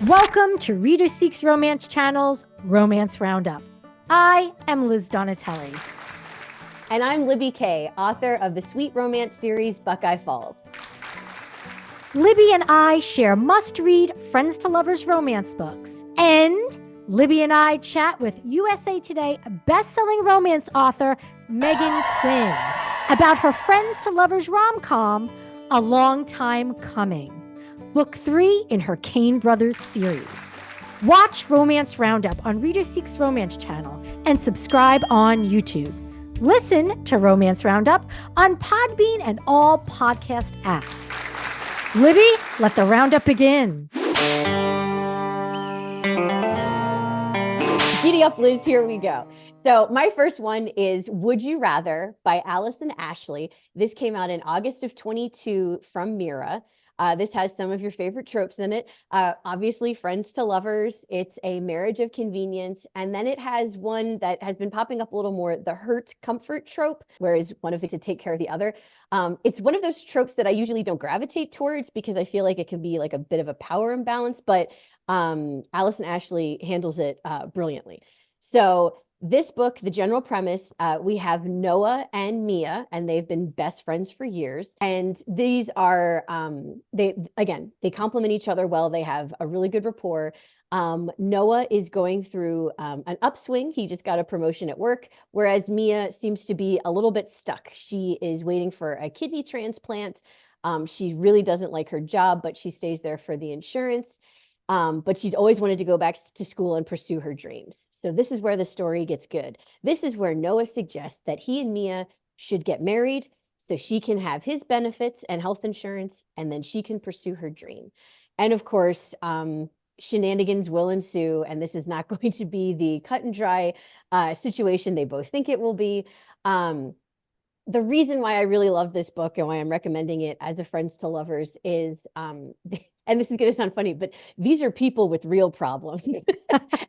Welcome to Reader Seeks Romance Channel's Romance Roundup. I am Liz Donatelli. And I'm Libby Kay, author of the sweet romance series Buckeye Falls. Libby and I share must-read friends to lovers romance books. And Libby and I chat with USA Today best-selling romance author Meghan Quinn about her friends to lovers rom-com, A Long Time Coming, book 3 in her Kane Brothers series. Watch Romance Roundup on Reader Seeks Romance Channel and subscribe on YouTube. Listen to Romance Roundup on Podbean and all podcast apps. Libby, let the roundup begin. Giddy up, Liz, here we go. So my first one is Would You Rather by Allison Ashley. This came out in August of 22 from Mira. This has some of your favorite tropes in it. Obviously, friends to lovers. It's a marriage of convenience. And then it has one that has been popping up a little more, the hurt comfort trope, whereas one of them to take care of the other. It's one of those tropes that I usually don't gravitate towards because I feel like it can be like a bit of a power imbalance, but Allison Ashley handles it brilliantly. So this book, the general premise, we have Noah and Mia, and they've been best friends for years. And these are, they complement each other well. They have a really good rapport. Noah is going through an upswing. He just got a promotion at work, whereas Mia seems to be a little bit stuck. She is waiting for a kidney transplant. She really doesn't like her job, but she stays there for the insurance. But she's always wanted to go back to school and pursue her dreams. So this is where the story gets good. This is where Noah suggests that he and Mia should get married so she can have his benefits and health insurance, and then she can pursue her dream. And of course, shenanigans will ensue, and this is not going to be the cut and dry situation they both think it will be. The reason why I really love this book and why I'm recommending it as a friends to lovers is, and this is going to sound funny, but these are people with real problems.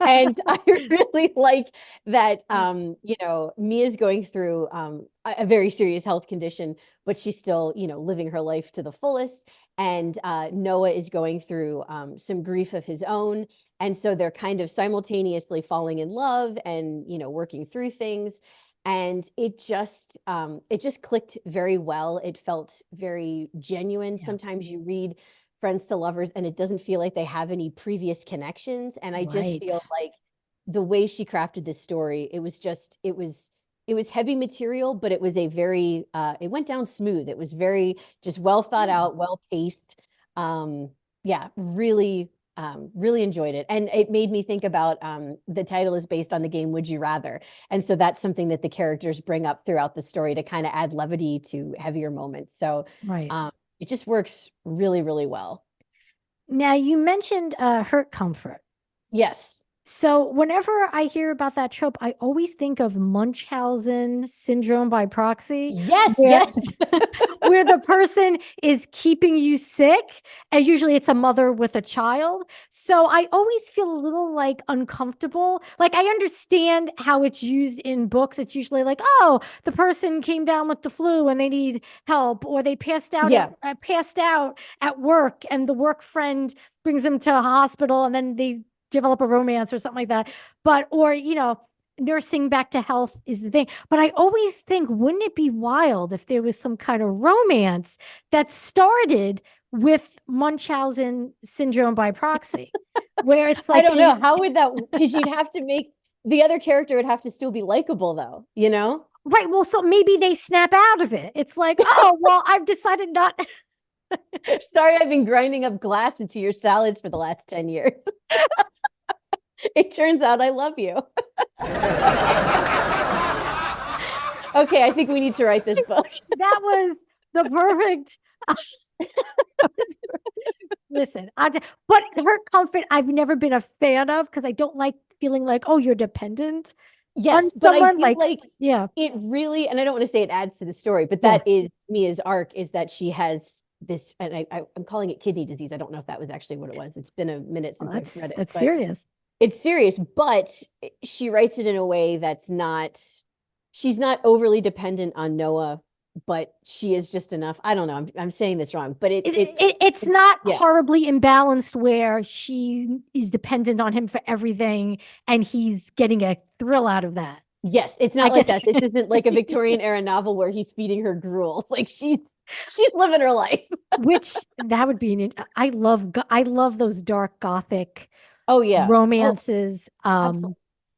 And I really like that, Mia's going through a very serious health condition, but she's still, living her life to the fullest. And Noah is going through some grief of his own. And so they're kind of simultaneously falling in love and, working through things. And it just clicked very well. It felt very genuine. Yeah. Sometimes you read friends to lovers and it doesn't feel like they have any previous connections. And I just feel like the way she crafted this story, it was heavy material, but it was a very, it went down smooth. It was very just well thought out, well paced. Really enjoyed it. And it made me think about, the title is based on the game Would You Rather. And so that's something that the characters bring up throughout the story to kind of add levity to heavier moments. So it just works really, really well. Now, you mentioned hurt comfort. Yes. So whenever I hear about that trope, I always think of Munchausen syndrome by proxy. Yes, where the person is keeping you sick, and usually it's a mother with a child. So I always feel a little like uncomfortable. Like I understand how it's used in books. It's usually like, oh, the person came down with the flu and they need help, or they passed out at work, and the work friend brings them to a hospital, and then they develop a romance or something like that. But, or, nursing back to health is the thing. But I always think, wouldn't it be wild if there was some kind of romance that started with Munchausen syndrome by proxy, where it's like, I don't know, how would that, because you'd have to make, the other character would have to still be likable though, Right. Well, so maybe they snap out of it. It's like, oh, well, I've decided not. Sorry, I've been grinding up glass into your salads for the last 10 years. It turns out I love you. Okay, I think we need to write this book. That was the perfect. Listen, but hurt comfort, I've never been a fan of because I don't like feeling like, oh, you're dependent on someone. It really, and I don't want to say it adds to the story, but that is Mia's arc, is that she has this, and I'm calling it kidney disease. I don't know if that was actually what it was. It's been a minute since I've read it. That's serious. It's serious, but she writes it in a way that's not, she's not overly dependent on Noah but she is just enough. I don't know. I'm saying this wrong, but It's not yeah. horribly imbalanced where she is dependent on him for everything and he's getting a thrill out of that. Yes, it's I not like guess that. This isn't like a Victorian era novel where he's feeding her gruel. Like she's living her life. which that would be I love those dark gothic Oh yeah. Oh, romances. absolutely.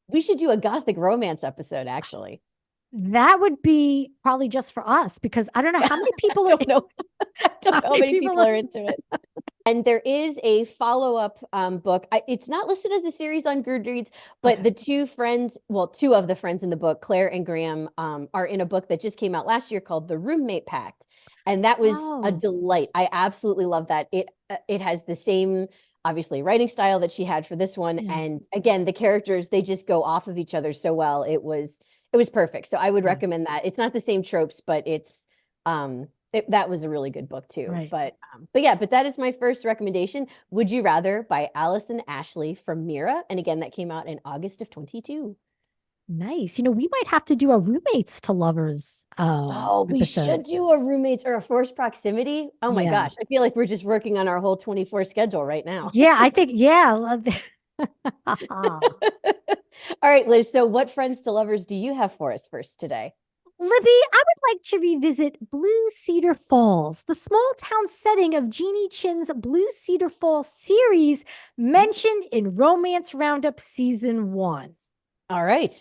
We should do a gothic romance episode, actually. That would be probably just for us because I don't know how many I people are don't know. I how don't know how many many people people are, are into it. And there is a follow-up book. It's not listed as a series on Goodreads, but okay. the two friends, well, two of the friends in the book, Claire and Graham, are in a book that just came out last year called The Roommate Pact. And that was a Oh, delight. I absolutely love that. It has the same, obviously, writing style that she had for this one. yeah. And again, the characters, they just go off of each other so well. It was perfect. So I would Yeah. recommend that. It's not the same tropes, but that was a really good book too. Right. But yeah, but that is my first recommendation. Would You Rather by Allison Ashley from Mira. And again, that came out in August of 22. Nice. We might have to do a roommates to lovers Oh, we episode. should do a roommates or a forced proximity. Oh my Yeah. gosh. I feel like we're just working on our whole 24 schedule right now. Yeah, I think yeah. All right, Liz. So what friends to lovers do you have for us first today? Libby, I would like to revisit Blue Cedar Falls, the small town setting of Jeannie Chin's Blue Cedar Falls series mentioned in Romance Roundup Season 1. All right.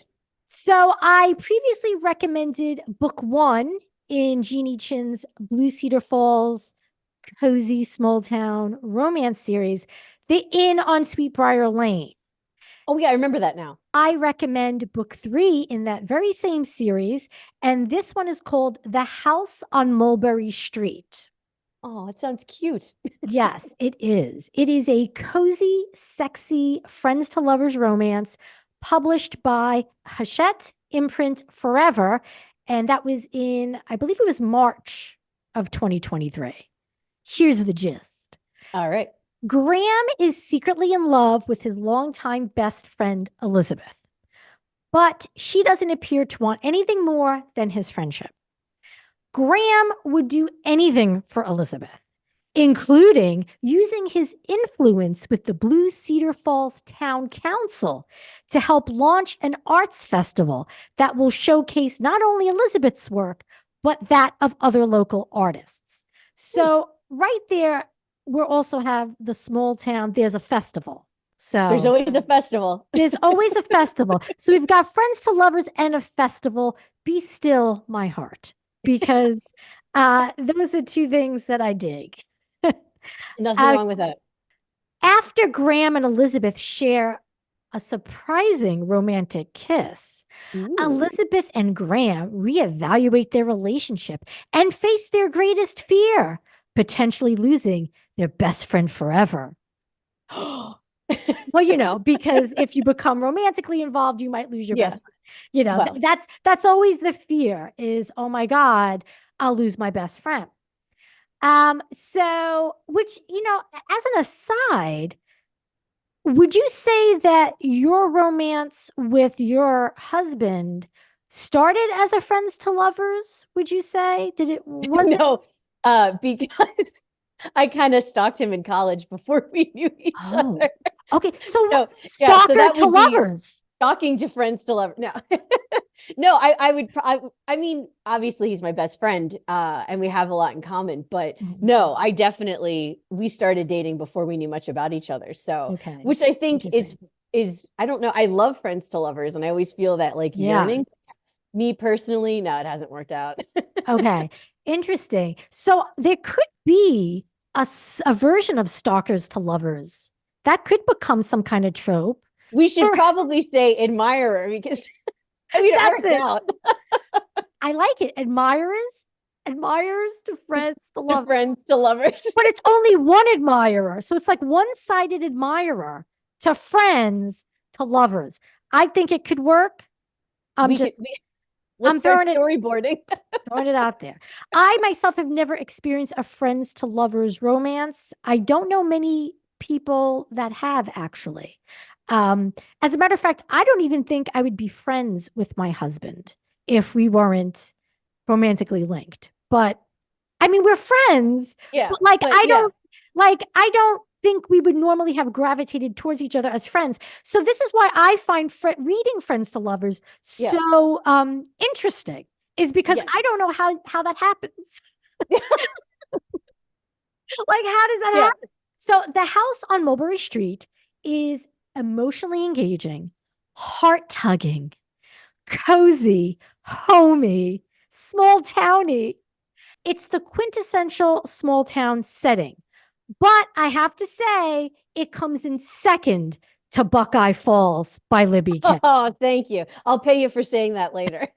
So I previously recommended book 1 in Jeannie Chin's Blue Cedar Falls cozy small town romance series, The Inn on Sweetbriar Lane. Oh yeah, I remember that now. I recommend book 3 in that very same series, and this one is called The House on Mulberry Street. Oh, it sounds cute. Yes, it is. It is a cozy, sexy, friends to lovers romance published by Hachette Imprint Forever. And that was in, I believe it was March of 2023. Here's the gist. All right. Graham is secretly in love with his longtime best friend, Elizabeth, but she doesn't appear to want anything more than his friendship. Graham would do anything for Elizabeth, including using his influence with the Blue Cedar Falls Town Council to help launch an arts festival that will showcase not only Elizabeth's work, but that of other local artists. So, right there, we'll also have the small town, there's a festival. There's So, always a festival. there's always a festival. So, we've got friends to lovers and a festival. Be still, my heart, because those are two things that I dig. Nothing Uh, wrong with that. After Graham and Elizabeth share a surprising romantic kiss, Ooh. Elizabeth and Graham reevaluate their relationship and face their greatest fear, potentially losing their best friend forever. Well, because if you become romantically involved, you might lose your Yeah. best friend. Well, That's always the fear is, oh my God, I'll lose my best friend. So which, as an aside, would you say that your romance with your husband started as a friends to lovers? Would you say? Was it? no, because I kind of stalked him in college before we knew each Oh, other. okay. So So yeah, so stalker that to would be lovers. stalking to friends to love. No, no, I would. I mean, obviously he's my best friend, and we have a lot in common. But Mhm. no, we started dating before we knew much about each other. So, Okay. which I think is Interesting. is I don't know. I love friends to lovers, and I always feel that like Yeah. yearning. Me personally, no, it hasn't worked out. Okay. Interesting. So there could be a version of stalkers to lovers that could become some kind of trope. We should For probably say admirer because I mean it that's worked it. out. I like it. Admirers to friends to To lovers. friends to lovers. But it's only one admirer. So it's like one-sided admirer to friends to lovers. I think it could work. I'm We could just let's I'm start throwing storyboarding. it out there. I myself have never experienced a friends to lovers romance. I don't know many people that have actually. As a matter of fact, I don't even think I would be friends with my husband if we weren't romantically linked. But I mean, we're friends, Yeah, but like but yeah, I don't think we would normally have gravitated towards each other as friends. So this is why I find reading Friends to Lovers yeah, so interesting, is because yes. I don't know how that happens. Like, how does that Yeah. happen? So the house on Mulberry Street is emotionally engaging, heart tugging, cozy, homey, small towny. It's the quintessential small town setting. But I have to say, it comes in second to Buckeye Falls by Libby King. Oh, thank you. I'll pay you for saying that later.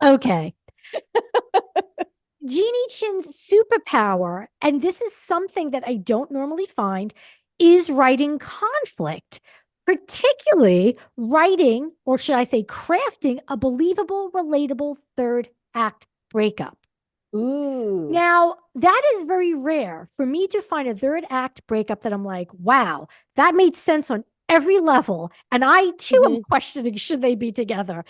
Okay. Jeannie Chin's superpower, and this is something that I don't normally find, is writing conflict, particularly writing, or should I say, crafting a believable, relatable third act breakup. Ooh. Now, that is very rare for me to find a third act breakup that I'm like, wow, that made sense on every level. And I too am Mhm. questioning, should they be together?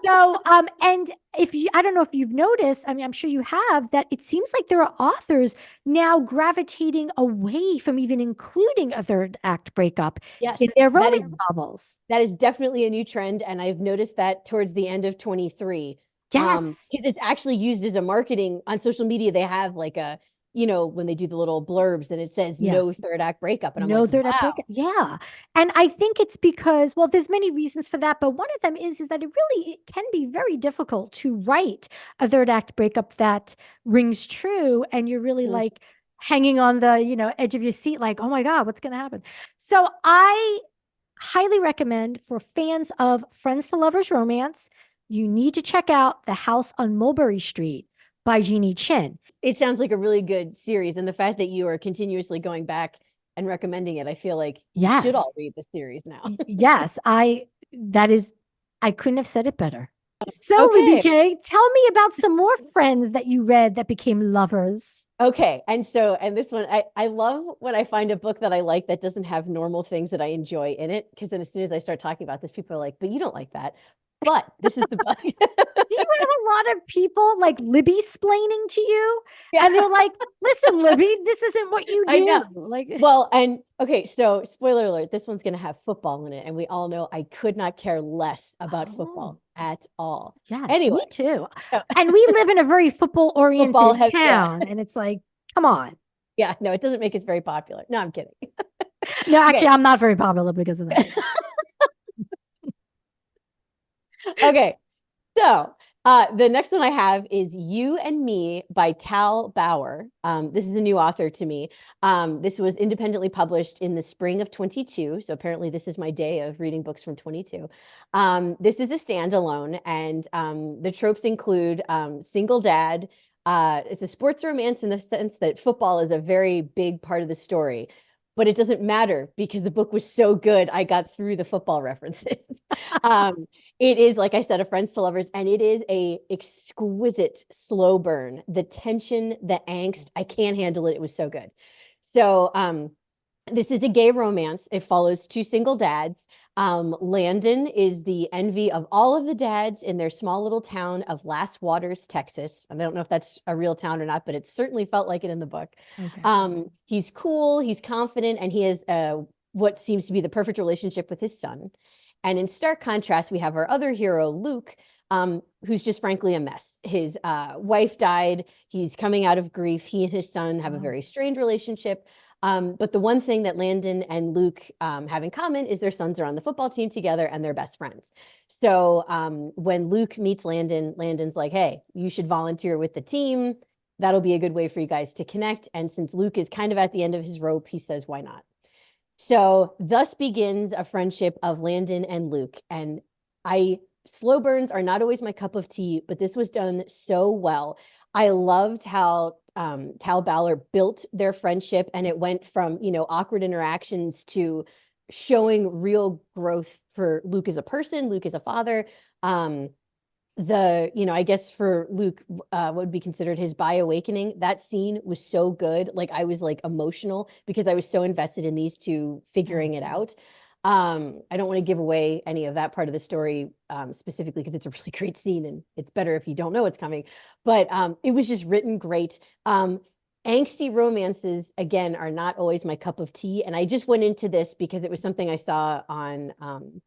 So, and if you, I don't know if you've noticed, I mean, I'm sure you have, that it seems like there are authors now gravitating away from even including a third act breakup Yes, in their that is romance novels. that is definitely a new trend, and I've noticed that towards the end of 23. Yes. Because it's actually used as a marketing on social media. They have like a, when they do the little blurbs and it says Yeah. no third act breakup. And I'm like, No third act wow. breakup. Yeah. And I think it's because, well, there's many reasons for that, but one of them is that it can be very difficult to write a third act breakup that rings true. And you're really Mhm. like hanging on the, edge of your seat, like, oh my God, what's going to happen? So I highly recommend, for fans of Friends to Lovers romance, you need to check out The House on Mulberry Street by Jeannie Chin. It sounds like a really good series. And the fact that you are continuously going back and recommending it, I feel like we should all Yes. read the series now. Yes, that is, I couldn't have said it better. So, Libby Okay. K, tell me about some more friends that you read that became lovers. Okay. And this one, I love when I find a book that I like that doesn't have normal things that I enjoy in it. Because then as soon as I start talking about this, people are like, but you don't like that. But this is the book. Do you have a lot of people like Libby splaining to you? Yeah, And they're like, listen, Libby, this isn't what you I know. do. Like, Well, and okay, so spoiler alert, this one's going to have football in it. And we all know I could not care less about oh, football at all. yes, Anyway, me too. so And we live in a very football football oriented has, yeah, town. And it's like, come on. yeah, no, it doesn't make us very popular. No, I'm kidding. No, actually, Okay. I'm not very popular because of that. Okay. So, the next one I have is You and Me by Tal Bauer. This is a new author to me. This was independently published in the spring of 22. So apparently this is my day of reading books from 22. This is a standalone, and the tropes include single dad. It's a sports romance in the sense that football is a very big part of the story, but it doesn't matter because the book was so good. I got through the football references. Um, it is, like I said, a Friends to Lovers, and it is a exquisite slow burn. The tension, the angst, I can't handle it. It was so good. So, this is a gay romance. It follows two single dads. Landon is the envy of all of the dads in their small little town of Las Waters, Texas. I don't know if that's a real town or not, but it certainly felt like it in the book. Okay. He's cool, he's confident, and he has what seems to be the perfect relationship with his son. And in stark contrast, we have our other hero, Luke, who's just frankly a mess. His wife died. He's coming out of grief. He and his son have a Oh, very strained relationship. But the one thing that Landon and Luke have in common is their sons are on the football team together and they're best friends. So when Luke meets Landon, Landon's like, hey, you should volunteer with the team. That'll be a good way for you guys to connect. And since Luke is kind of at the end of his rope, he says, why not? So thus begins a friendship of Landon and Luke. And I slow burns are not always my cup of tea, but this was done so well. I loved how Tal Ballard built their friendship, and it went from, awkward interactions to showing real growth for Luke as a person, Luke as a father. I guess for Luke, what would be considered his bi-awakening, that scene was so good. Like I was like emotional because I was so invested in these two oh, figuring it out. I don't want to give away any of that part of the story specifically because it's a really great scene and it's better if you don't know what's coming. But it was just written great. Angsty romances, again, are not always my cup of tea. And I just went into this because it was something I saw on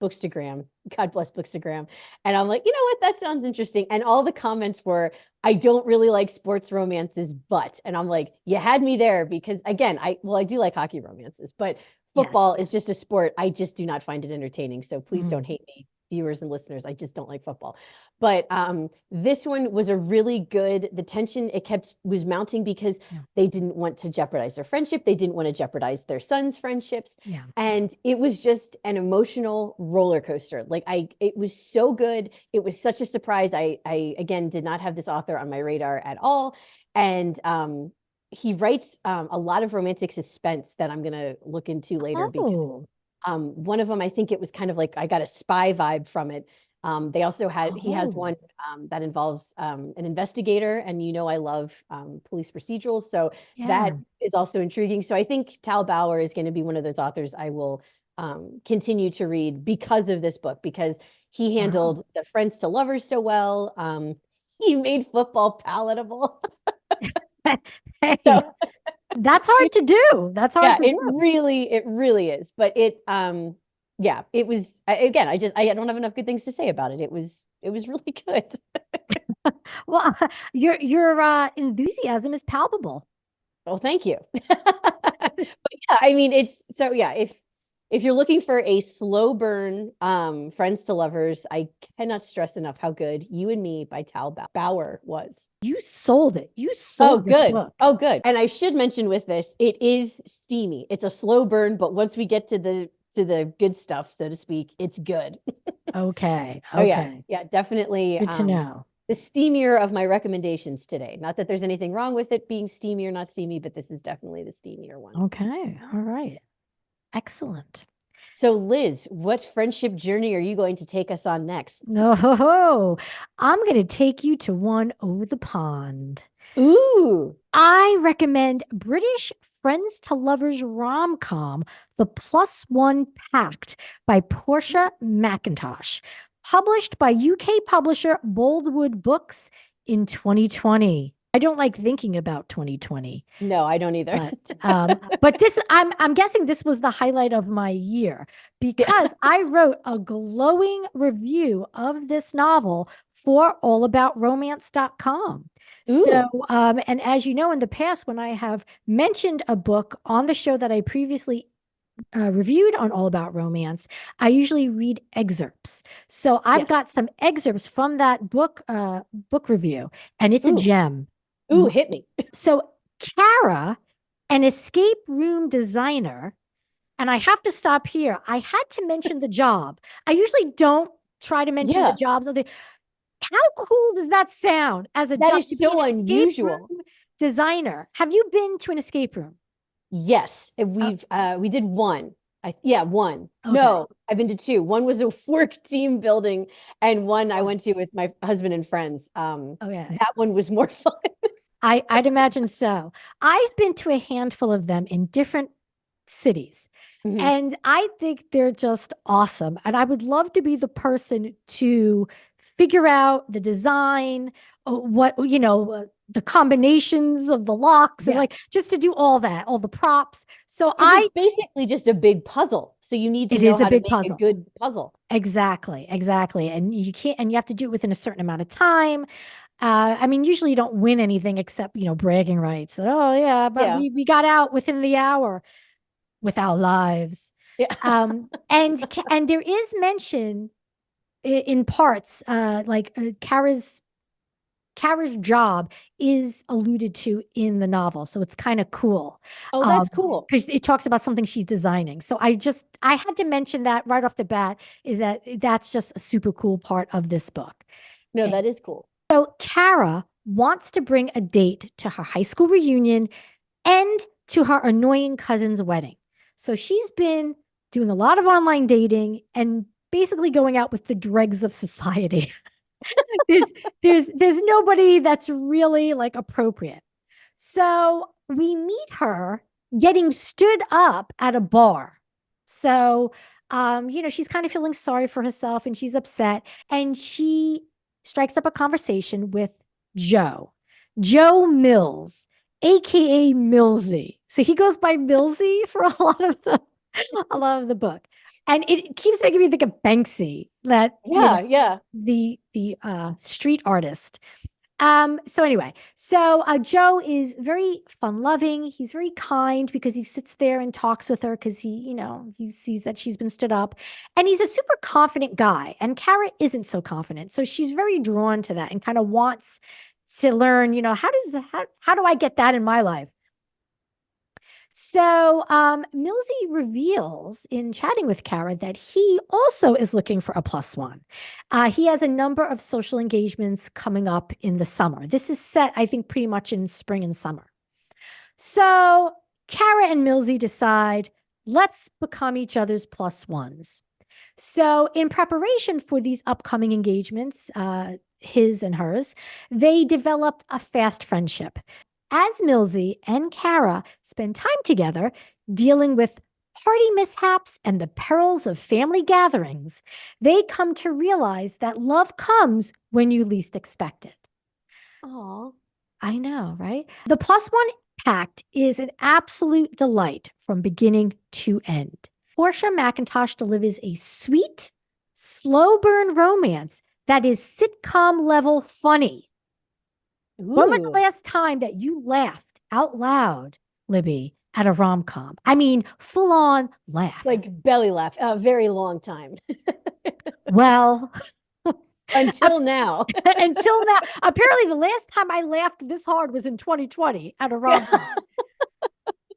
Bookstagram. God bless Bookstagram. And I'm like, you know what? That sounds interesting. And all the comments were, I don't really like sports romances, but, and I'm like, you had me there because again, I do like hockey romances, but Yes. football is just a sport. I just do not find it entertaining. So please don't Mm. hate me, viewers and listeners. I just don't like football. But this one was a really good, the tension it kept was mounting because Yeah. they didn't want to jeopardize their friendship. They didn't want to jeopardize their son's friendships. Yeah. And it was just an emotional roller coaster. It was so good. It was such a surprise. I again did not have this author on my radar at all. And he writes a lot of romantic suspense that I'm going to look into later because Oh. one of them, I think it was kind of like I got a spy vibe from it. They also he has Oh. one that involves an investigator, and I love police procedurals, so that Yeah. is also intriguing. So I think Tal Bauer is going to be one of those authors I will continue to read because of this book, because he Wow. handled the friends to lovers so well. He made football palatable. Hey, So that's hard to do. That's hard yeah, to do. it really is. But yeah, it was again, I don't have enough good things to say about it. It was really good. Well, your enthusiasm is palpable. Well, thank you. But yeah, I mean, it's so yeah, if you're looking for a slow burn, friends to lovers, I cannot stress enough how good You and Me by Tal Bauer was. You sold it. You Oh, sold this good. book. Oh, good. And I should mention with this, it is steamy. It's a slow burn, but once we get to the good stuff, so to speak, it's good. Okay. Oh yeah. Okay. Yeah, definitely Good to know. the steamier of my recommendations today. Not that there's anything wrong with it being steamy or not steamy, but this is definitely the steamier one. Okay. All right. Excellent. So Liz, what friendship journey are you going to take us on next? No, I'm going to take you to one over the pond. Ooh. I recommend British Friends to Lovers rom-com, The Plus One Pact by Portia McIntosh, published by UK publisher Boldwood Books in 2020. I don't like thinking about 2020. No, I don't either. But this I'm guessing this was the highlight of my year Yeah. because I wrote a glowing review of this novel for allaboutromance.com. So, Ooh. and as you know, in the past, when I have mentioned a book on the show that I previously reviewed on All About Romance, I usually read excerpts. So I've Yes. got some excerpts from that book review, and it's a Ooh. gem. Ooh, hit me. So Kara, an escape room designer, and I have to stop here. I had to mention the job. I usually don't try to mention the Yeah. jobs. How cool does that sound as a That job to is be an so escape unusual. room designer? Have you been to an escape room? Yes, Uh, we did one. Yeah, one. okay. No, I've been to two. One was a work team building, and one I went to with my husband and friends. Okay. That one was more fun. I'd imagine so. I've been to a handful of them in different cities. Mhm. And I think they're just awesome. And I would love to be the person to figure out the design, the combinations of the locks and Yeah, like just to do all that, all the props. So because it's basically just a big puzzle. So you need to it know is a how to big make a puzzle. good puzzle. Exactly, exactly. And you have to do it within a certain amount of time. I mean, usually you don't win anything except, bragging rights that, oh yeah, but Yeah, we got out within the hour with our lives. yeah. And there is mention in parts, like Kara's job is alluded to in the novel, so it's kind of cool. Oh, that's cool. Because it talks about something she's designing. So I had to mention that right off the bat, is that that's just a super cool part of this book. No, And that is cool. so Kara wants to bring a date to her high school reunion and to her annoying cousin's wedding. So she's been doing a lot of online dating and basically going out with the dregs of society. there's there's nobody that's really like appropriate. So we meet her getting stood up at a bar. So She's kind of feeling sorry for herself and she's upset. And she strikes up a conversation with Joe, Joe Mills, aka Millsy. So he goes by Millsy for a lot of the book. And it keeps making me think of Banksy, that Yeah, yeah. the street artist. So anyway, Joe is very fun loving. He's very kind because he sits there and talks with her because he sees that she's been stood up. And he's a super confident guy. And Kara isn't so confident. So she's very drawn to that and kind of wants to learn, how do I get that in my life? So Millsy reveals in chatting with Kara that he also is looking for a plus one. He has a number of social engagements coming up in the summer. This is set, I think, pretty much in spring and summer. So Kara and Millsy decide, let's become each other's plus ones. So, in preparation for these upcoming engagements, his and hers, they developed a fast friendship. As Millsy and Kara spend time together dealing with party mishaps and the perils of family gatherings, they come to realize that love comes when you least expect it. Oh, I know, right? The plus one pact is an absolute delight from beginning to end. Portia McIntosh delivers a sweet, slow burn romance that is sitcom level funny. When was the ooh, last time that you laughed out loud, Libby, at a rom com? I mean, full on laugh. like belly laugh, a very long time Well, until now. until now, apparently the last time I laughed this hard was in 2020 at a rom com.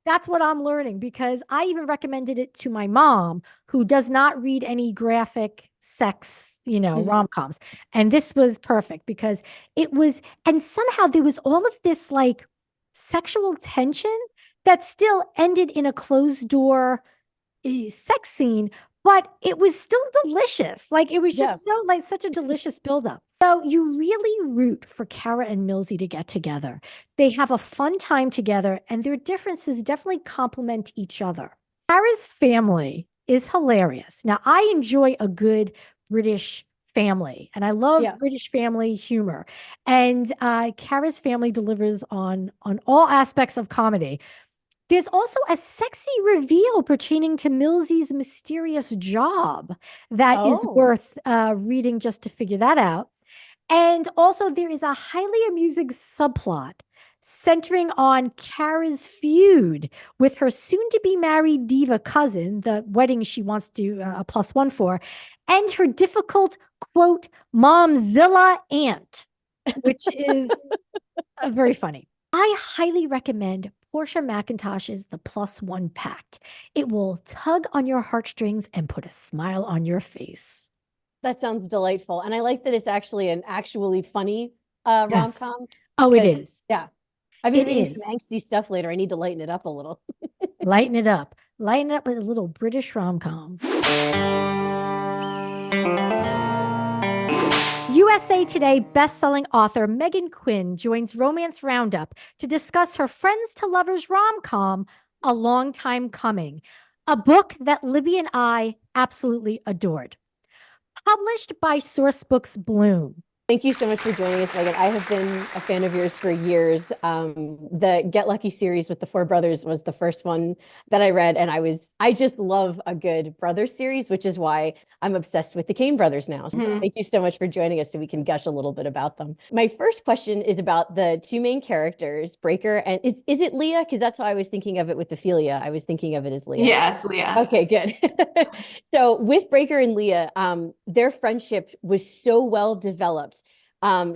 That's what I'm learning because I even recommended it to my mom, who does not read any graphic sex, Mhm. rom-coms. And this was perfect because it was, and somehow there was all of this like sexual tension that still ended in a closed door sex scene, but it was still delicious. Like it was Yeah. just so like such a delicious buildup. So you really root for Kara and Millsy to get together. They have a fun time together, and their differences definitely complement each other. Kara's family is hilarious. Now, I enjoy a good British family, and I love Yeah. British family humor. And Kara's family delivers on all aspects of comedy. There's also a sexy reveal pertaining to Millsy's mysterious job that is Oh, worth reading just to figure that out. And also, there is a highly amusing subplot centering on Kara's feud with her soon to be married diva cousin, the wedding she wants to do a plus one for, and her difficult, quote, momzilla aunt, which is very funny. I highly recommend Portia McIntosh's The Plus One Pact. It will tug on your heartstrings and put a smile on your face. that sounds delightful. And I like that it's actually an actually funny Yes. rom-com Oh, it because is. yeah, I've been It reading some is. angsty stuff later. I need to lighten it up a little. Lighten it up. Lighten it up with a little British rom com. USA Today bestselling author Meghan Quinn joins Romance Roundup to discuss her Friends to Lovers rom com, A Long Time Coming, a book that Libby and I absolutely adored. Published by Sourcebooks Bloom. Thank you so much for joining us, Megan. I have been a fan of yours for years. The Get Lucky series with the four brothers was the first one that I read, and I just love a good brothers series, which is why I'm obsessed with the Kane brothers now. So thank you so much for joining us so we can gush a little bit about them. My first question is about the two main characters, Breaker, and is it Leah? Because that's how I was thinking of it with Ophelia. I was thinking of it as Leah. Yeah, it's Leah. Okay, good. So with Breaker and Leah, their friendship was so well developed,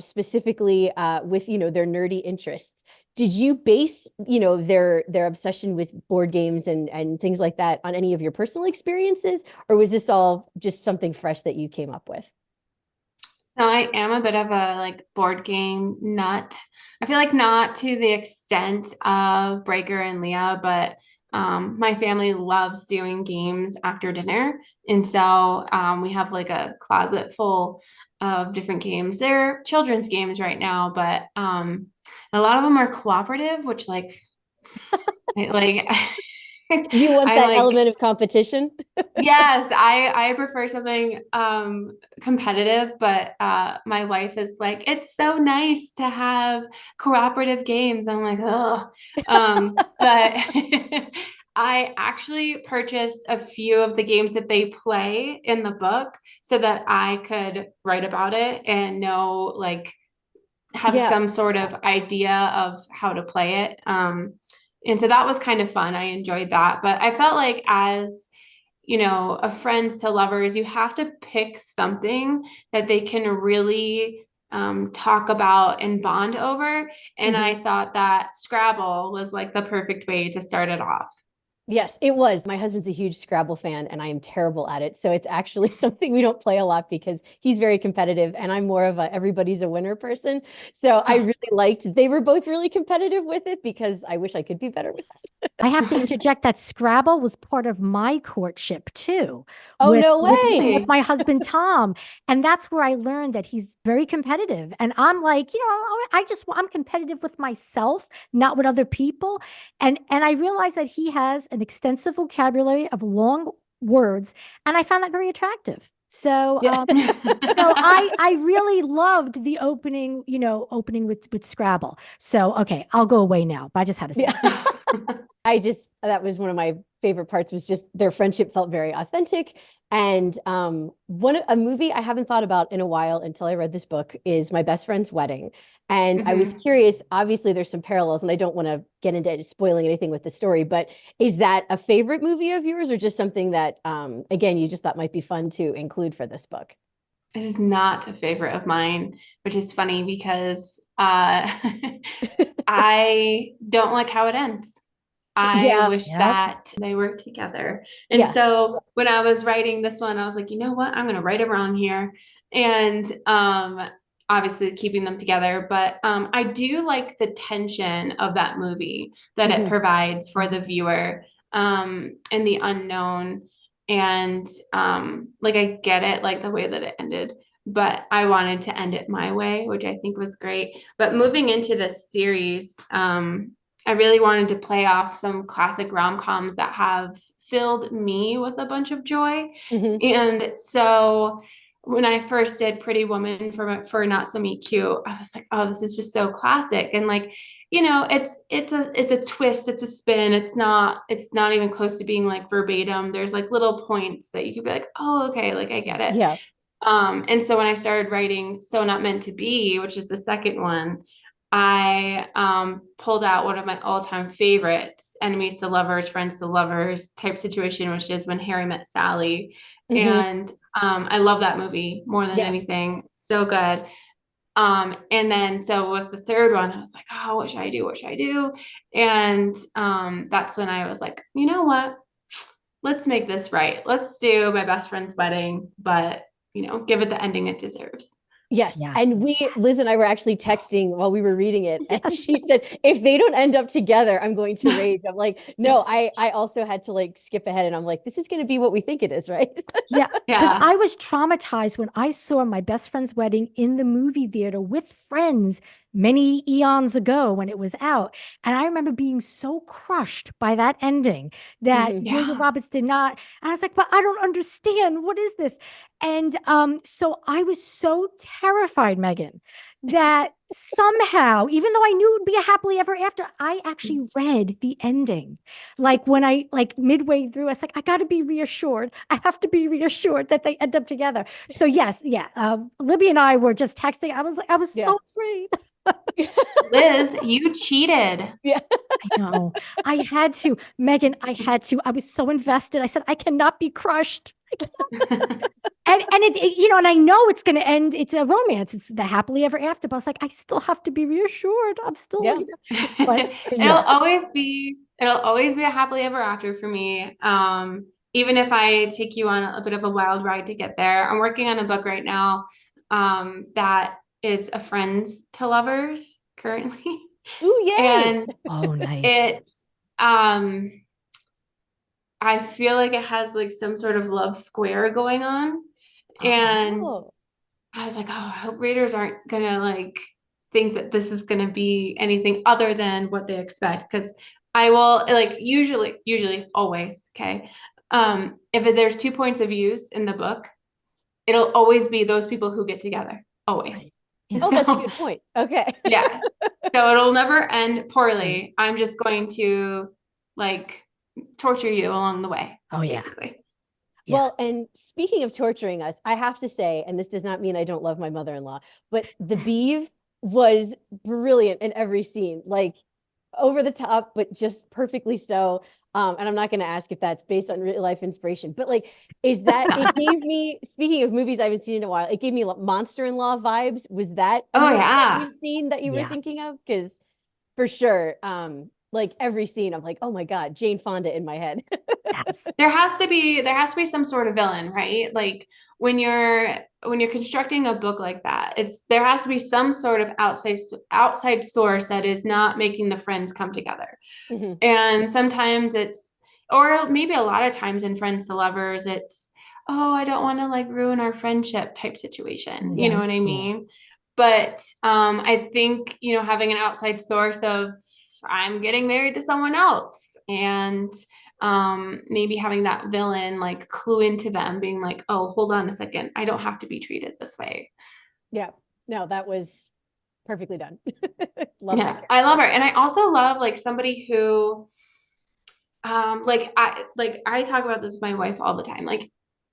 specifically with their nerdy interests. Did you base their obsession with board games and things like that on any of your personal experiences, or was this all just something fresh that you came up with? So I am a bit of a like board game nut. I feel like not to the extent of Breaker and Leah, but my family loves doing games after dinner. And so we have like a closet full of different games. They're children's games right now, but a lot of them are cooperative, which like You want I that like, element of competition? yes, I prefer something competitive, but my wife is like, it's so nice to have cooperative games. I'm like, oh. But I actually purchased a few of the games that they play in the book so that I could write about it and know, like, have Yeah. some sort of idea of how to play it. And so that was kind of fun. I enjoyed that. But I felt like, as a friends to lovers, you have to pick something that they can really talk about and bond over. And Mhm. I thought that Scrabble was like the perfect way to start it off. Yes, it was. My husband's a huge Scrabble fan and I am terrible at it. So it's actually something we don't play a lot because he's very competitive and I'm more of a everybody's a winner person. So I really liked they were both really competitive with it because I wish I could be better with I have to interject that Scrabble was part of my courtship too, Oh, with no with way. with Really? my husband Tom, and that's where I learned that he's very competitive. And I'm like, I'm competitive with myself, not with other people. And I realized that he has an extensive vocabulary of long words, and I found that very attractive. So, Yeah. I really loved the opening with Scrabble. So, okay, I'll go away now, but I just had to say Yeah. that. I just that was one of my favorite parts was just their friendship felt very authentic. And one a movie I haven't thought about in a while until I read this book is My Best Friend's Wedding. And I was Mhm. curious, obviously there's some parallels, and I don't want to get into spoiling anything with the story, but is that a favorite movie of yours or just something that again you just thought might be fun to include for this book? It is not a favorite of mine, which is funny because I don't like how it ends. I Yeah, wish Yep. that they were together. And yeah. so when I was writing this one, I was like, you know what? I'm going to write it wrong here. And obviously keeping them together. But I do like the tension of that movie that it Mhm. provides for the viewer, and the unknown. And like, I get it, like the way that it ended. But I wanted to end it my way, which I think was great. But moving into this series, I really wanted to play off some classic rom-coms that have filled me with a bunch of joy. Mhm. And so when I first did Pretty Woman for Not So Meet Cute, I was like, oh, this is just so classic. And like, it's a twist, it's a spin. It's not even close to being like verbatim. There's like little points that you could be like, oh, okay, like I get it. Yeah. And so when I started writing So Not Meant to Be, which is the second one, I pulled out one of my all-time favorites, enemies to lovers, friends to lovers type situation, which is When Harry Met Sally. Mhm. And I love that movie more than Yes. anything. So good. And then so with the third one, I was like, oh, what should I do? What should I do? And that's when I was like, you know what? Let's make this right. Let's do My Best Friend's Wedding, but give it the ending it deserves. Yes. Yeah. And Liz and I Yes. were actually texting while we were reading it. And Yes. she said, if they don't end up together, I'm going to rage. I'm like, no, I also had to like skip ahead and I'm like, this is going to be what we think it is, right? Yeah, because Yeah. I was traumatized when I saw My Best Friend's Wedding in the movie theater with friends many eons ago when it was out. And I remember being so crushed by that ending that Mhm. Julia Yeah. Roberts did not. And I was like, but I don't understand. What is this? And so I was so terrified, Megan, that somehow, even though I knew it would be a happily ever after, I actually read the ending. Like when I like midway through, I was like, I got to be reassured. I have to be reassured that they end up together. So yes, yeah. Libby and I were just texting. I was like, I was Yeah. so afraid. Liz, you cheated. Yeah. I know. I had to, Megan. I had to. I was so invested. I said, I cannot be crushed. And I know it's going to end. It's a romance. It's the happily ever after. But I was like, I still have to be reassured. I'm still, Yeah. but It'll yeah, always be a happily ever after for me. Even if I take you on a bit of a wild ride to get there. I'm working on a book right now, that is a friends to lovers currently. Ooh, yay. And oh, nice. it's I feel like it has like some sort of love square going on. And Oh. I was like, oh, I hope readers aren't gonna like think that this is gonna be anything other than what they expect. Because I will like usually always, okay. If there's two points of views in the book, it'll always be those people who get together. Always. Right. Yeah. Oh, that's a So good point. Okay. yeah. So it'll never end Right. poorly. I'm just going to like torture you along the way, Oh yeah. basically. Yeah. Well, and speaking of torturing us, I have to say, and this does not mean I don't love my mother-in-law, but the Beeve was brilliant in every scene, like over the top, but just perfectly so. And I'm not going to ask if that's based on real life inspiration, but like, is that it gave me, speaking of movies I haven't seen in a while, it gave me Monster-in-Law vibes. Was that a Oh movie that yeah. you've seen that you were Yeah. thinking of? Because for sure, like every scene, I'm like, oh my God, Jane Fonda in my head. Yes. There has to be some sort of villain, right? Like when you're constructing a book like that, there has to be some sort of outside source that is not making the friends come together. Mhm. And sometimes or maybe a lot of times in Friends to Lovers, it's, oh, I don't want to like ruin our friendship type situation. You Mm-hmm. know what I Yeah. mean? But I think, having an outside source of I'm getting married to someone else, and maybe having that villain like clue into them, being like, oh, hold on a second, I don't have to be treated this way. Yeah. No, that was perfectly done. Love that Yeah, I love character. her. And I also love like somebody who like I talk about this with my wife all the time. Like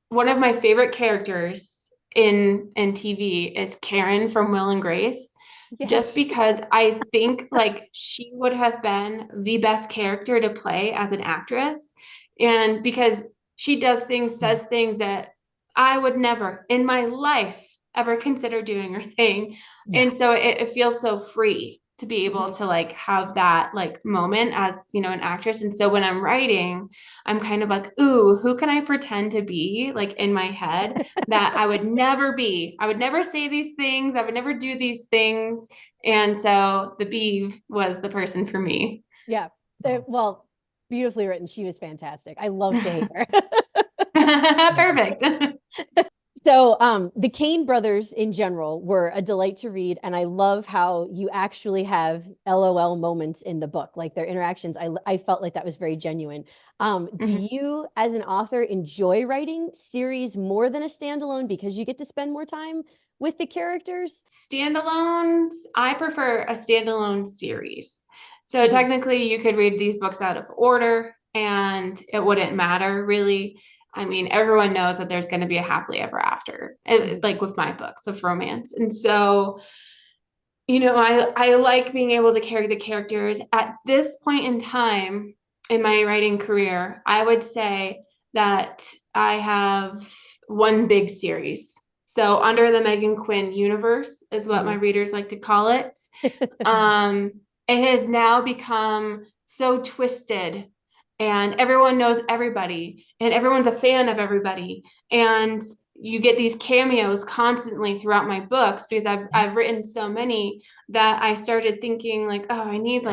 one of my favorite characters in TV is Karen from Will and Grace, just Yes. because I think like she would have been the best character to play as an actress. And because she Mm. says things that I would never in my life ever consider doing or saying. Yeah. And so it feels so free to be able Mhm. to like have that like moment as, an actress. And so when I'm writing, I'm kind of like, ooh, who can I pretend to be like in my head that I would never be? I would never say these things. I would never do these things. And so the Beeve was the person for me. Yeah. Well, beautifully written. She was fantastic. I love to hate her. Yeah. Perfect. So, the Kane brothers in general were a delight to read, and I love how you actually have LOL moments in the book, like their interactions. I felt like that was very genuine. Do Mhm. you, as an author, enjoy writing series more than a standalone because you get to spend more time with the characters? Standalones, I prefer a standalone series. So Mhm. technically, you could read these books out of order and it wouldn't matter really. I mean, everyone knows that there's going to be a happily ever after, Mhm. like with my books of romance. And so, I like being able to carry the characters. At this point in time in my writing career, I would say that I have one big series. So under the Meghan Quinn universe is what my Mhm. readers like to call it. Um, it has now become so twisted, and everyone knows everybody, and everyone's a fan of everybody. And you get these cameos constantly throughout my books because I've Yeah. I've written so many that I started thinking like, oh, I need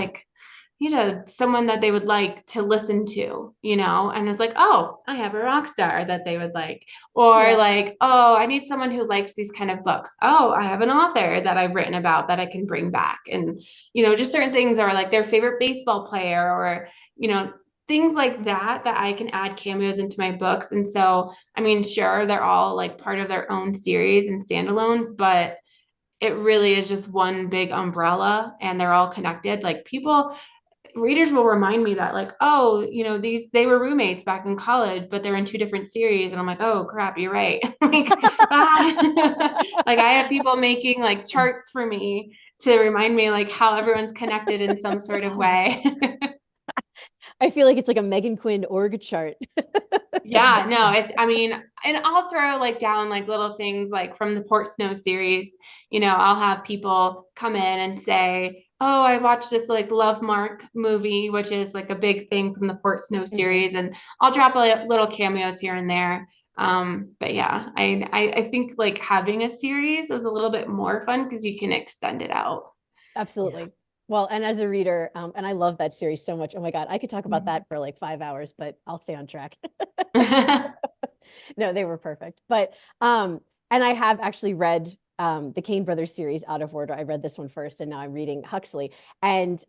someone that they would like to listen to, and it's like, oh, I have a rock star that they would like, or Yeah. like, oh, I need someone who likes these kind of books. Oh, I have an author that I've written about that I can bring back. And just certain things, are like their favorite baseball player, or things like that I can add cameos into my books. And so, I mean, sure, they're all like part of their own series and standalones, but it really is just one big umbrella and they're all connected. Like readers will remind me that like, oh, they were roommates back in college, but they're in two different series. And I'm like, oh crap, you're right. Like, like I have people making like charts for me to remind me like how everyone's connected in some sort of way. I feel like it's like a Megan Quinn org chart. Yeah, no, I mean, and I'll throw like down like little things like from the Port Snow series, I'll have people come in and say, oh, I watched this like Love Mark movie, which is like a big thing from the Port Snow Mhm. series. And I'll drop little cameos here and there. But yeah, I think like having a series is a little bit more fun because you can extend it out. Yeah. Absolutely. Well, and as a reader, and I love that series so much. Oh my God, I could talk about that for like 5 hours, but I'll stay on track. No, they were perfect. But and I have actually read the Kane Brothers series out of order. I read this one first and now I'm reading Huxley. And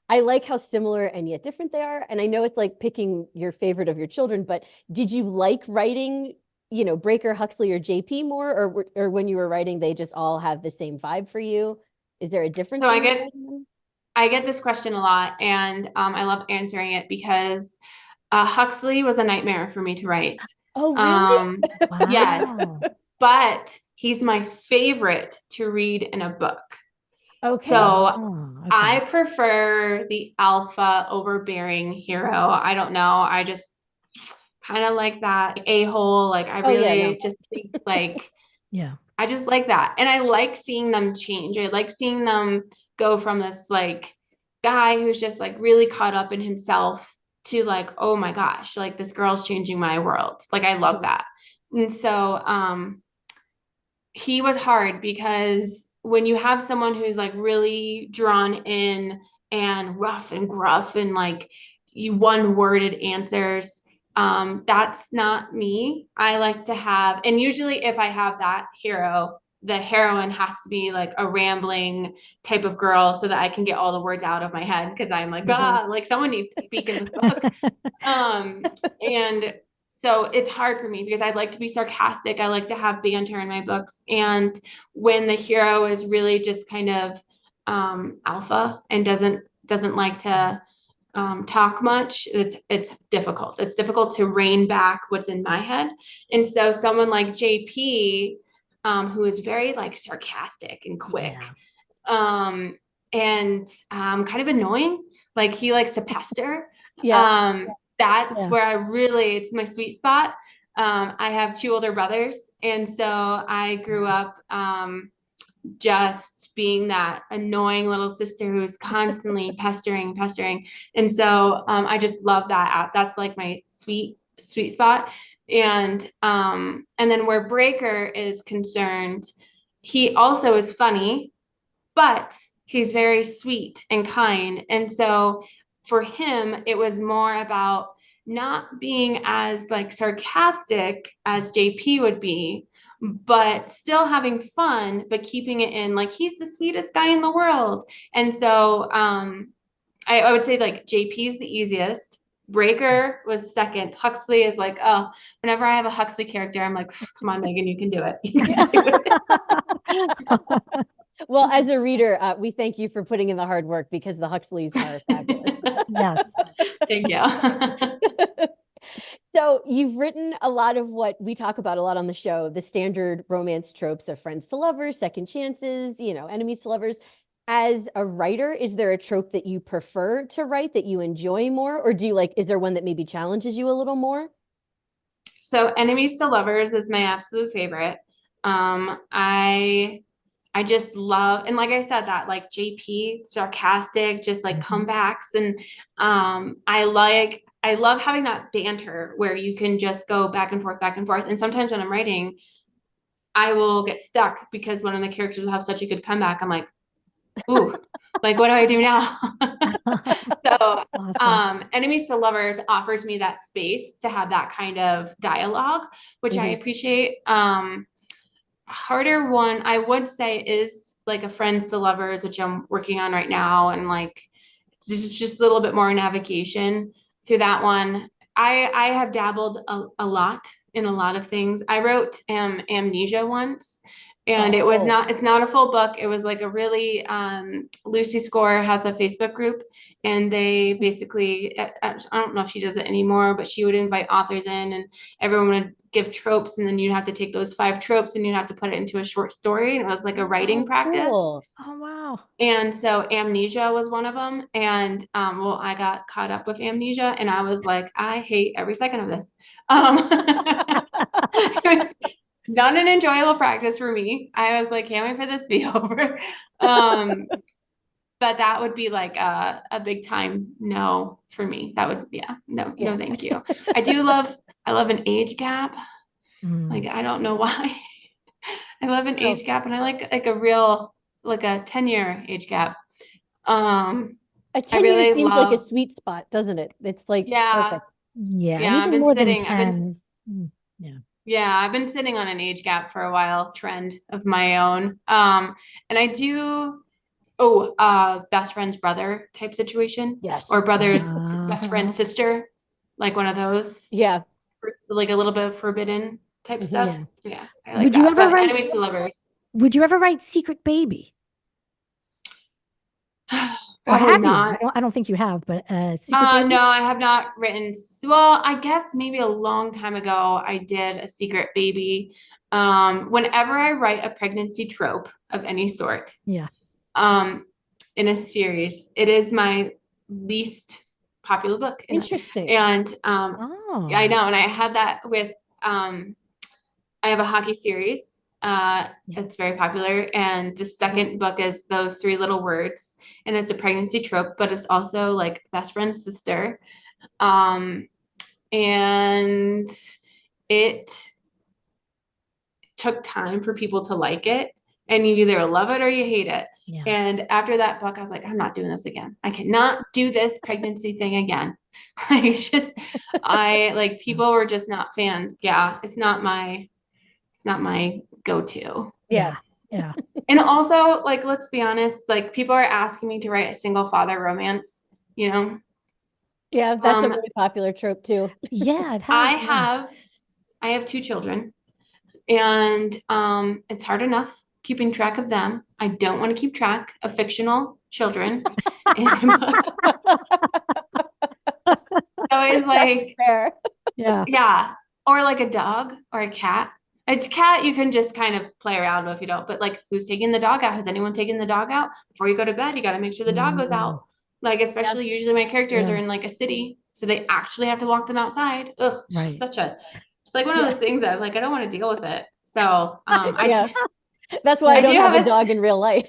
I like how similar and yet different they are. And I know it's like picking your favorite of your children, but did you like writing, Breaker, Huxley, or JP more, or when you were writing, they just all have the same vibe for you? Is there a difference So when you're writing them? I get this question a lot, and I love answering it because Huxley was a nightmare for me to write. Oh, really? Um, yes, Wow. but he's my favorite to read in a book. Okay. So Oh, I okay. prefer the alpha overbearing hero. I don't know. I just kind of like that a-hole. Like I Oh, yeah, no. really just think like Yeah. I just like that. And I like seeing them change. I like seeing them go from this like guy who's just like really caught up in himself to like, oh my gosh, like this girl's changing my world. Like I love Mhm. that. And so he was hard because when you have someone who's like really drawn in and rough and gruff and like you one worded answers, that's not me. I like to have, and usually if I have that hero, the heroine has to be like a rambling type of girl so that I can get all the words out of my head because I'm like, Mhm. like someone needs to speak in this book. And so it's hard for me because I like to be sarcastic. I like to have banter in my books. And when the hero is really just kind of alpha and doesn't like to talk much, it's difficult. It's difficult to rein back what's in my head. And so someone like JP, who is very like sarcastic and quick, Yeah. um, and kind of annoying. Like he likes to pester. Yeah. That's Yeah. where it's my sweet spot. I have two older brothers, and so I grew up just being that annoying little sister who's constantly pestering. And so I just love that. That's like my sweet spot. And then where Breaker is concerned, he also is funny, but he's very sweet and kind. And so for him, it was more about not being as like sarcastic as JP would be, but still having fun, but keeping it in like he's the sweetest guy in the world. And so I would say like JP's the easiest. Breaker was second. Huxley is like, oh, whenever I have a Huxley character, I'm like, come on, Megan, you can do it. You can do it. Well, as a reader, we thank you for putting in the hard work because the Huxleys are fabulous. Yes. Thank you. So you've written a lot of what we talk about a lot on the show, the standard romance tropes of friends to lovers, second chances, enemies to lovers. As a writer, is there a trope that you prefer to write that you enjoy more? Or is there one that maybe challenges you a little more? So enemies to lovers is my absolute favorite. I just love, and like I said, that like JP sarcastic, just like Mhm. comebacks. And I love having that banter where you can just go back and forth, back and forth. And sometimes when I'm writing, I will get stuck because one of the characters will have such a good comeback. I'm like, ooh, like what do I do now? So Awesome. enemies to lovers offers me that space to have that kind of dialogue, which I Mhm. appreciate. Harder one I would say is like a friends to lovers, which I'm working on right now, and like just a little bit more navigation through that one. I have dabbled a lot in a lot of things. I wrote amnesia once, and Oh, it's not a full book. It was like a really Lucy Score has a Facebook group, and they basically I don't know if she does it anymore, but she would invite authors in, and everyone would give tropes, and then you'd have to take those 5 tropes and you'd have to put it into a short story, and it was like a writing oh, practice. cool. Oh, wow. And so amnesia was one of them. And well, I got caught up with amnesia and I was like, I hate every second of this. It was not an enjoyable practice for me. I was like, can't wait for this to be over. Um, but that would be like a big time no for me. That would, yeah, no, Yeah. thank you. I love an age gap. Like, Mm. I don't know why. I love an Oh, age gap and I like a real, like a 10-year age gap. Um, a I 10 years really seems like a love, sweet spot, doesn't it? It's like yeah, perfect. Yeah. yeah, Anything more than 10. Yeah. yeah, I've been sitting on an age gap for a while, trend of my own. And I do, best friend's brother type situation. Yes. Or brother's best Uh-huh. friend's sister, like one of those, Yeah. like a little bit of forbidden type stuff. Yeah. Yeah, I like Would you that. ever But write enemies to lovers. Secret Baby? Or Probably have you? not. I don't think you have, but Secret Baby? No, I have not written. Well, I guess maybe a long time ago I did a secret baby. Whenever I write a pregnancy trope of any sort, Yeah. um, in a series, it is my least popular book. Interesting. And I Oh. know, and I had that with I have a hockey series. Yeah. It's very popular, and the second book is those three little words, and it's a pregnancy trope, but it's also like best friend's sister. Um, and it took time for people to like it, and you either love it or you hate it. Yeah. And after that book, I was like, I'm not doing this again. I cannot do this pregnancy thing again. Like, it's just, I like people were just not fans. Yeah, it's not my go-to. Yeah. Yeah. And also, like, let's be honest, like people are asking me to write a single father romance, you know. Yeah, that's a really popular trope too. Yeah, it I has. Yeah. have I have two children, and it's hard enough keeping track of them. I don't want to keep track of fictional children. So it's like, Fair. Yeah. yeah, or like a dog or a cat. A cat you can just kind of play around with, you know, but like who's taking the dog out? Has anyone taken the dog out? Before you go to bed, you got to make sure the dog goes out. Like, especially usually my characters are in like a city, so they actually have to walk them outside. Ugh, Right. it's like one of those things that like I don't want to deal with it. So Yeah. That's why I don't do have have a dog in real life.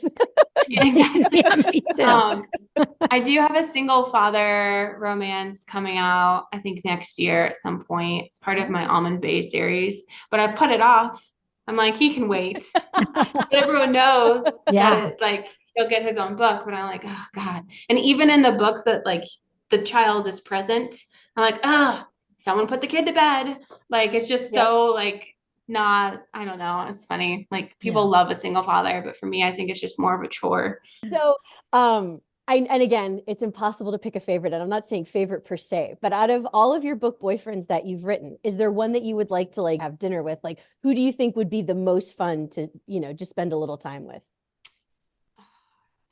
exactly. Yeah, me too. I do have a single father romance coming out, I think next year at some point. It's part of my Almond Bay series, but I put it off. I'm like, he can wait. But everyone knows Yeah. that it, like he'll get his own book. But I'm like, oh God. And even in the books that like the child is present, I'm like, oh, someone put the kid to bed. Like it's just Yep. so like not, I don't know. It's funny. Like people Yeah. love a single father, but for me, I think it's just more of a chore. So, and again, it's impossible to pick a favorite, and I'm not saying favorite per se, but out of all of your book boyfriends that you've written, is there one that you would like to like have dinner with? Like, who do you think would be the most fun to, just spend a little time with?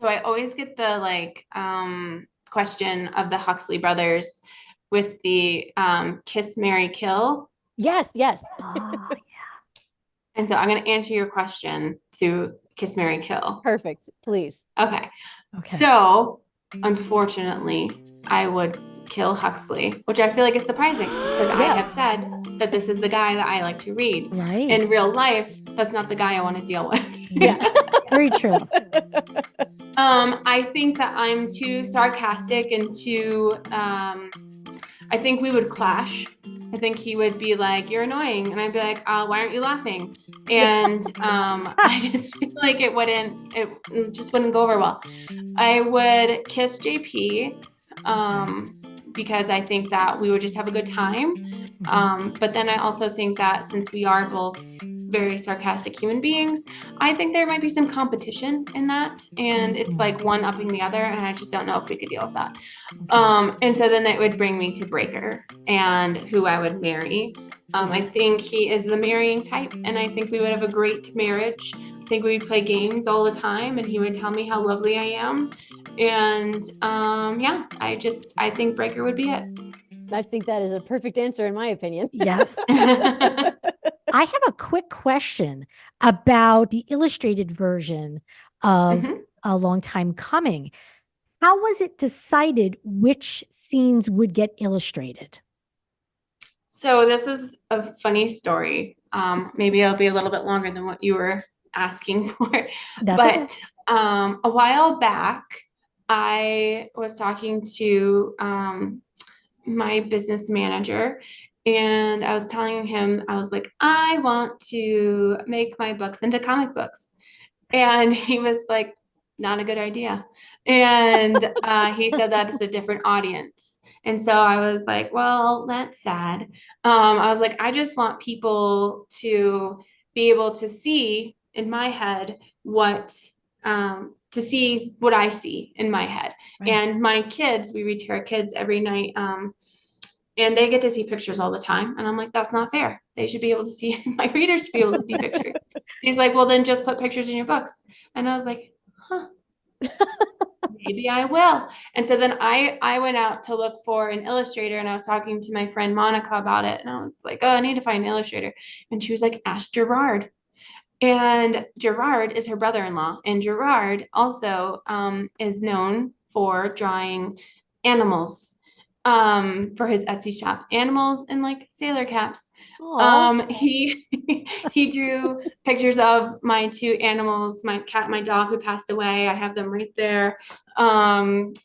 So I always get the like question of the Huxley brothers with the kiss, marry, kill. Yes, yes. Oh, And so I'm going to answer your question to kiss, marry, kill. Perfect. Please. Okay. okay. So unfortunately, I would kill Huxley, which I feel like is surprising because I Yeah. have said that this is the guy that I like to read. Right. In real life, that's not the guy I want to deal with. Yeah. Very true. I think that I'm too sarcastic and too I think we would clash. I think he would be like, "You're annoying," and I'd be like, "Why aren't you laughing?" And I just feel like it just wouldn't go over well. I would kiss JP because I think that we would just have a good time. But then I also think that since we are both very sarcastic human beings, I think there might be some competition in that, and it's like one upping the other, and I just don't know if we could deal with that. And so then that would bring me to Breaker and who I would marry. I think he is the marrying type, and I think we would have a great marriage. I think we'd play games all the time, and he would tell me how lovely I am. And yeah, I think Breaker would be it. I think that is a perfect answer in my opinion. Yes. I have a quick question about the illustrated version of A Long Time Coming. How was it decided which scenes would get illustrated? So this is a funny story. Maybe it'll be a little bit longer than what you were asking for. That's okay. But a while back, I was talking to my business manager, and I was telling him, I was like, I want to make my books into comic books. And he was like, not a good idea. And he said that it's a different audience. And so I was like, well, that's sad. I was like, I just want people to be able to see in my head what to see what I see in my head. Right. And my kids, we read to our kids every night. And they get to see pictures all the time. And I'm like, that's not fair. They should be able to see, my readers should be able to see pictures. He's like, well, then just put pictures in your books. And I was like, huh, maybe I will. And so then I went out to look for an illustrator, and I was talking to my friend Monica about it. And I was like, oh, I need to find an illustrator. And she was like, ask Gerard. And Gerard is her brother-in-law. And Gerard also is known for drawing animals for his Etsy shop, animals in like sailor caps. He he drew pictures of my two animals, my cat, my dog who passed away. I have them right there. And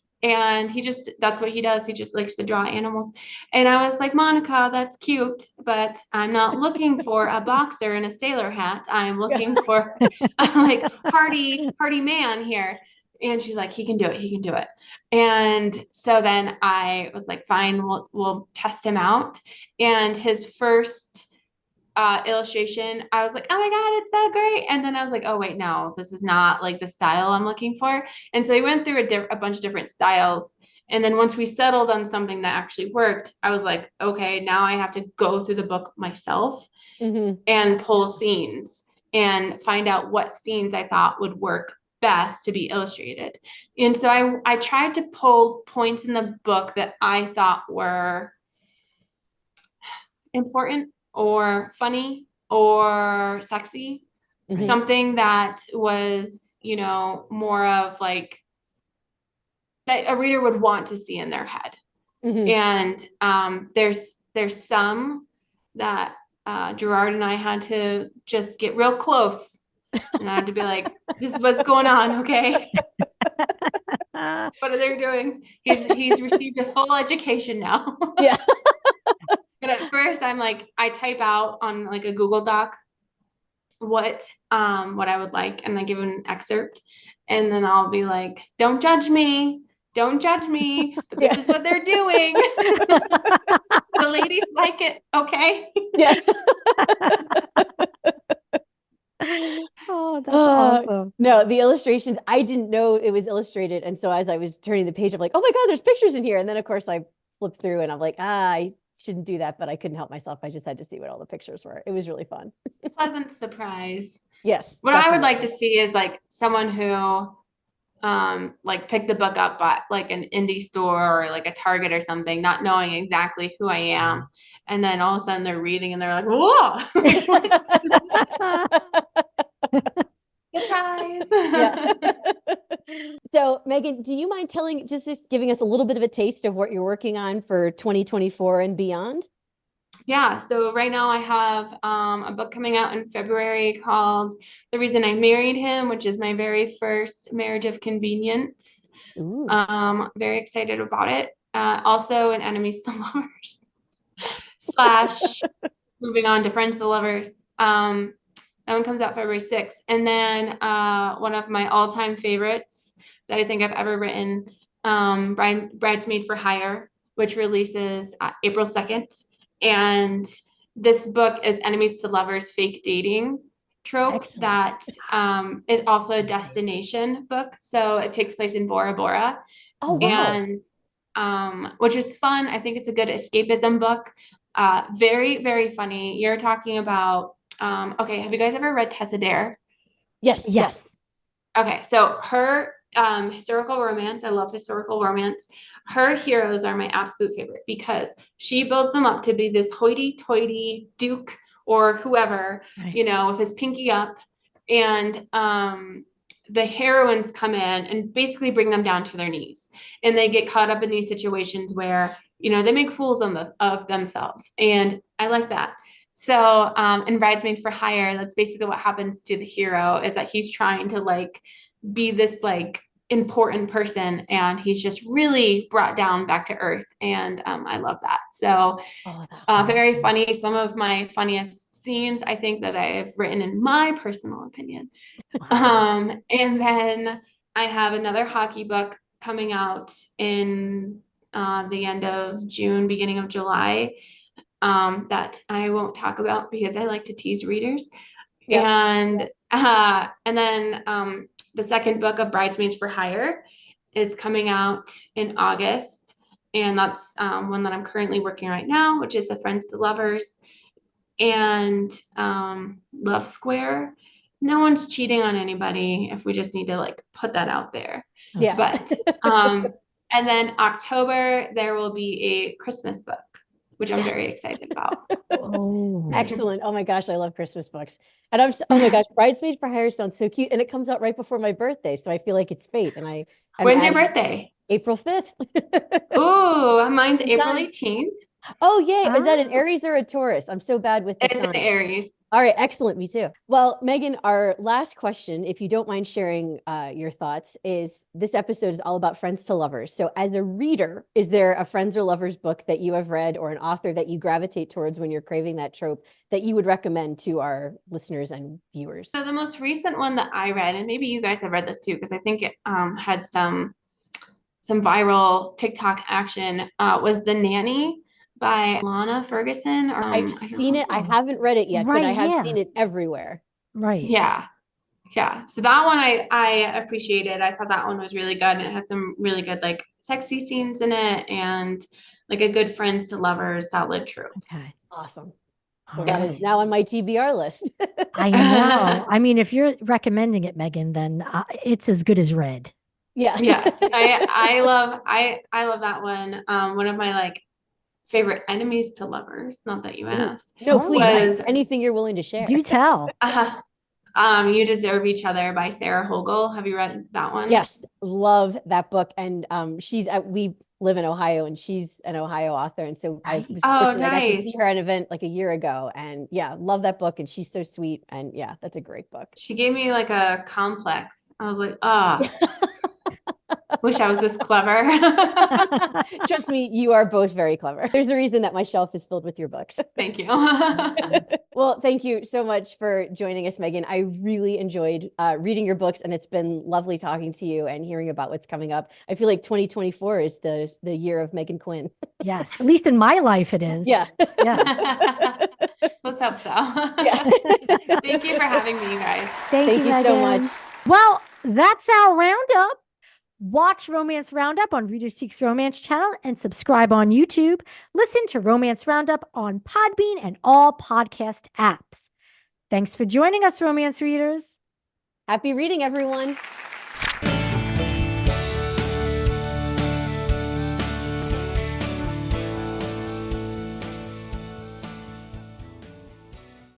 that's what he does. He just likes to draw animals. And I was like, Monica, that's cute, but I'm not looking for a boxer in a sailor hat. I'm looking for like party man here. And she's like, he can do it. He can do it. And so then I was like, fine, we'll test him out. And his first illustration, I was like, oh my God, it's so great. And then I was like, oh wait, no, this is not like the style I'm looking for. And so he went through a bunch of different styles. And then once we settled on something that actually worked, I was like, okay, now I have to go through the book myself and pull scenes and find out what scenes I thought would work best to be illustrated. And so I tried to pull points in the book that I thought were important or funny or sexy, something that was, more of like that a reader would want to see in their head. And there's some that Gerard and I had to just get real close, and I had to be like, this is what's going on, okay? What are they doing? He's received a full education now. Yeah. But at first I'm like, I type out on like a Google Doc what I would like, and I give an excerpt, and then I'll be like, don't judge me, but this is what they're doing. The ladies like it, okay? Yeah. Oh, that's awesome. No, the illustrations, I didn't know it was illustrated. And so as I was turning the page, I'm like, oh my God, there's pictures in here. And then of course I flipped through and I'm like, I shouldn't do that, but I couldn't help myself. I just had to see what all the pictures were. It was really fun. Pleasant surprise. Yes. What definitely. I would like to see is like someone who like picked the book up at like an indie store or like a Target or something, not knowing exactly who I am. And then all of a sudden they're reading and they're like, whoa. Surprise. Yeah. So Megan, do you mind just giving us a little bit of a taste of what you're working on for 2024 and beyond? Yeah, so right now I have a book coming out in February called The Reason I Married Him, which is my very first marriage of convenience. Very excited about it. Also an enemies to lovers / moving on to friends to lovers. That one comes out February 6th. And then one of my all-time favorites that I think I've ever written, Bridesmaid for Hire, which releases April 2nd. And this book is enemies to lovers fake dating trope. Excellent. That is also a destination book. So it takes place in Bora Bora. Oh, wow. And which is fun. I think it's a good escapism book. Very, very funny. You're talking about, okay, have you guys ever read Tessa Dare? Yes. Okay, so her historical romance, I love historical romance. Her heroes are my absolute favorite because she builds them up to be this hoity-toity duke or whoever, Right. With his pinky up. And the heroines come in and basically bring them down to their knees. And they get caught up in these situations where, they make fools of themselves. And I like that. So in Bridesmaid for Hire, that's basically what happens to the hero, is that he's trying to like be this like important person, and he's just really brought down back to earth. And I love that. So very funny. Some of my funniest scenes, I think, that I've written in my personal opinion. And then I have another hockey book coming out in the end of June, beginning of July, that I won't talk about because I like to tease readers. Yep. And And then the second book of Bridesmaids for Hire is coming out in August. And that's one that I'm currently working right now, which is a Friends to Lovers. And Love Square. No one's cheating on anybody if we just need to like put that out there. Yeah. But and then October there will be a Christmas book, which I'm very excited about. Oh, Excellent. Oh my gosh, I love Christmas books. And oh my gosh, Bridesmaid for Hire sounds so cute. And it comes out right before my birthday. So I feel like it's fate. And I'm When's your birthday? April 5th. Oh, mine's April 18th. Oh, yay. Is that an Aries or a Taurus? I'm so bad with the It's an Aries. All right, excellent. Me too. Well, Meghan, our last question, if you don't mind sharing your thoughts, is this episode is all about Friends to Lovers. So as a reader, is there a Friends or Lovers book that you have read or an author that you gravitate towards when you're craving that trope that you would recommend to our listeners and viewers? So the most recent one that I read, and maybe you guys have read this too, because I think it had some viral TikTok action, was The Nanny by Lana Ferguson. I've seen it. I haven't read it yet, but I have seen it everywhere. Right. Yeah. Yeah. So that one I appreciated. I thought that one was really good. And it has some really good like sexy scenes in it and like a good Friends to Lovers solid trope. Okay. Awesome. All So that is right. now on my TBR list. I know. I mean, if you're recommending it, Meghan, then it's as good as read. Yeah. Yes. I love that one. One of my like favorite enemies to lovers, not that you asked. No, please. Was anything you're willing to share. Do tell. You Deserve Each Other by Sarah Hogel. Have you read that one? Yes, love that book. And we live in Ohio and she's an Ohio author. And so I got to see her at an event like a year ago. And yeah, love that book. And she's so sweet. And yeah, that's a great book. She gave me like a complex. I was like, wish I was this clever. Trust me, you are both very clever. There's a reason that my shelf is filled with your books. Thank you. Well, thank you so much for joining us, Meghan. I really enjoyed reading your books, and it's been lovely talking to you and hearing about what's coming up. I feel like 2024 is the year of Meghan Quinn. Yes, at least in my life it is. Yeah. Yeah. Let's hope so. Yeah. Thank you for having me, you guys. Thank you so much. Well, that's our roundup. Watch Romance Roundup on Reader Seeks Romance channel and subscribe on YouTube. Listen to Romance Roundup on Podbean and all podcast apps. Thanks for joining us, romance readers. Happy reading, everyone.